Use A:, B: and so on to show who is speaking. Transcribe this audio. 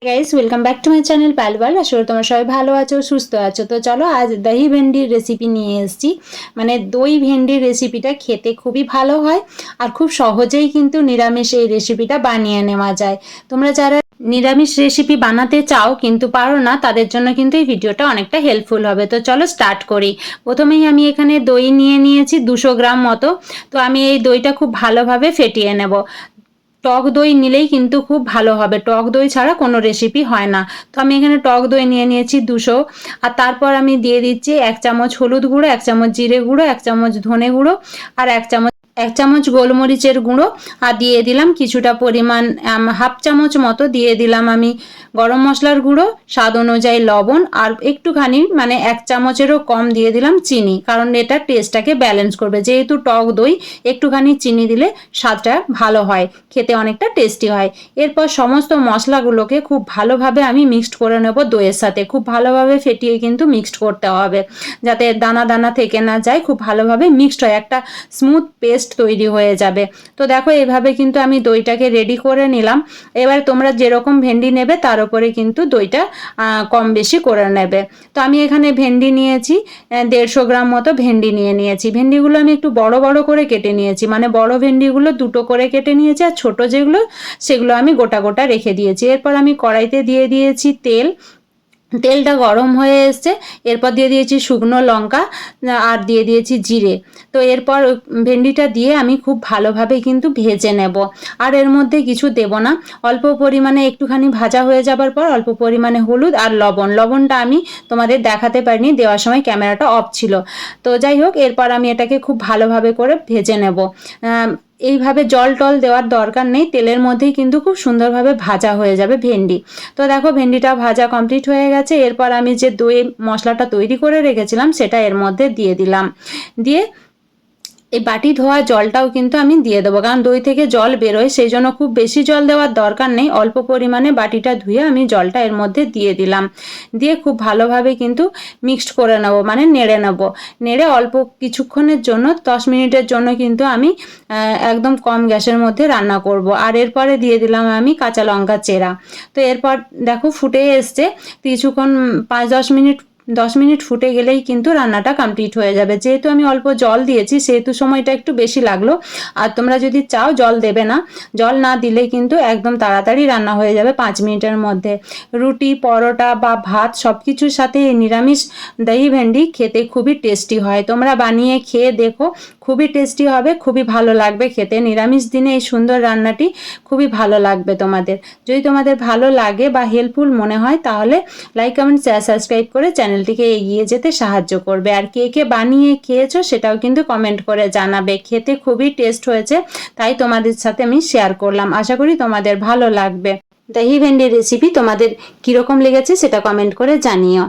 A: Guys welcome back to my channel Palwal. আসলে তোমরা সবাই ভালো আছো, সুস্থ আছো। তো চলো আজ দহি ভেন্ডির রেসিপি নিয়ে এসেছি। মানে দই ভেন্ডির রেসিপিটা খেতে খুবই ভালো হয় আর খুব সহজেই কিন্তু নিরামিষ এই রেসিপিটা বানিয়ে নেওয়া যায়। তোমরা যারা নিরামিষ রেসিপি বানাতে চাও কিন্তু পারো না, তাদের জন্য কিন্তু এই ভিডিওটা অনেকটা হেল্পফুল হবে। তো চলো স্টার্ট করি। প্রথমেই আমি এখানে দই নিয়ে নিয়েছি 200 গ্রাম মতো। তো আমি এই দইটা খুব ভালোভাবে ফেটিয়ে নেব। টক দই নিলেই কিন্তু খুব ভালো হবে, টক দই ছাড়া কোনো রেসিপি হয় না। তো আমি এখানে টক দই নিয়ে নিয়েছি 200। আর তারপর আমি দিয়ে দিচ্ছি 1 চামচ হলুদ গুঁড়ো, 1 চামচ জিরে গুঁড়ো, 1 চামচ ধনে গুঁড়ো আর 1 চামচ গোলমরিচের গুঁড়ো। আর দিয়ে দিলাম কিছুটা পরিমাণ হাফ চামচ মতো দিয়ে দিলাম আমি গরম মশলার গুঁড়ো, স্বাদ অনুযায়ী লবণ আর একটুখানি মানে 1 চামচেরও কম দিয়ে দিলাম চিনি, কারণ এটা টেস্টটাকে ব্যালেন্স করবে। যেহেতু টক দই একটুখানি চিনি দিলে স্বাদটা ভালো হয়, খেতে অনেকটা টেস্টি হয়। এরপর সমস্ত মশলাগুলোকে খুব ভালোভাবে আমি মিক্সড করে নেব দইয়ের সাথে। খুব ভালোভাবে ফেটিয়ে কিন্তু মিক্সড করতে হবে, যাতে দানা দানা থেকে না যায়, খুব ভালোভাবে মিক্সড হয়, একটা স্মুথ পেস্ট তৈরি হয়ে যাবে। তো দেখো এইভাবে কিন্তু আমি দইটাকে রেডি করে নিলাম। এবার তোমরা যেরকম ভেন্ডি নেবে তার উপরে কিন্তু দইটা কম বেশি করে নেবে। তো আমি এখানে ভেন্ডি নিয়েছি 150 গ্রাম মতো ভেন্ডি নিয়েছি। ভেন্ডিগুলো আমি একটু বড় বড় করে কেটে নিয়েছি, মানে বড় ভেন্ডিগুলো দুটো করে কেটে নিয়েছি আর ছোট যেগুলো সেগুলো আমি গোটা গোটা রেখে দিয়েছি। এরপর আমি কড়াইতে দিয়ে দিয়েছি তেল। তেলটা গরম হয়ে এসছে, এরপর দিয়ে দিয়েছি শুকনো লঙ্কা আর দিয়ে দিয়েছি জিরে। তো এরপর ভেন্ডিটা দিয়ে আমি খুব ভালোভাবে কিন্তু ভেজে নেব। আর এর মধ্যে কিছু দেব না, অল্প পরিমাণে একটুখানি ভাজা হয়ে যাবার পর অল্প পরিমাণে হলুদ আর লবণটা আমি তোমাদের দেখাতে পারিনি, দেওয়ার সময় ক্যামেরাটা অফ ছিল। তো যাই হোক, এরপর আমি এটাকে খুব ভালোভাবে করে ভেজে নেব। এইভাবে জল টল দেওয়ার দরকার নেই, তেলের মধ্যেই কিন্তু খুব সুন্দরভাবে ভাজা হয়ে যাবে ভেন্ডি। তো দেখো ভেন্ডিটা ভাজা কমপ্লিট হয়ে গেছে। এরপর আমি যে দই মশলাটা তৈরি করে রেখেছিলাম সেটা এর মধ্যে দিয়ে দিলাম। দিয়ে এই বাটি ধোয়া জলটাও কিন্তু আমি দিয়ে দেবো, কারণ দই থেকে জল বেরোয়, সেই জন্য খুব বেশি জল দেওয়ার দরকার নেই। অল্প পরিমাণে বাটিটা ধুয়ে আমি জলটা এর মধ্যে দিয়ে দিলাম। দিয়ে খুব ভালোভাবে কিন্তু মিক্সড করে নেব, মানে নেড়ে নেব। নেড়ে অল্প কিছুক্ষণের জন্য 10 মিনিটের জন্য কিন্তু আমি একদম কম গ্যাসের মধ্যে রান্না করব। আর এরপরে দিয়ে দিলাম আমি কাঁচা লঙ্কা চেরা। তো এরপর দেখো ফুটে এসছে কিছুক্ষণ, 10 মিনিট ফুটে গেলেই কিন্তু রান্নাটা কমপ্লিট হয়ে যাবে। যেহেতু আমি অল্প জল দিয়েছি সেহেতু সময়টা একটু বেশি লাগলো। আর তোমরা যদি চাও জল দেবে না, জল না দিলে কিন্তু একদম তাড়াতাড়ি রান্না হয়ে যাবে 5 মিনিটের মধ্যে। রুটি, পরোটা বা ভাত সব কিছুর সাথে এই নিরামিষ দহি ভেন্ডি খেতে খুবই টেস্টি হয়। তোমরা বানিয়ে খেয়ে দেখো, খুবই টেস্টি হবে, খুবই ভালো লাগবে খেতে। নিরামিষ দিনে এই সুন্দর রান্নাটি খুবই ভালো লাগবে তোমাদের। যদি তোমাদের ভালো লাগে বা হেল্পফুল মনে হয় তাহলে লাইক, কমেন্ট, শেয়ার, সাবস্ক্রাইব করে চ্যানেলটিকে এগিয়ে যেতে সাহায্য করবে। আর কে কে বানিয়ে খেয়েছো সেটাও কিন্তু কমেন্ট করে জানাবে। খেতে খুবই টেস্ট হয়েছে, তাই তোমাদের সাথে আমি শেয়ার করলাম। আশা করি তোমাদের ভালো লাগবে। দহি ভেন্ডির রেসিপি তোমাদের কীরকম লেগেছে সেটা কমেন্ট করে জানিও।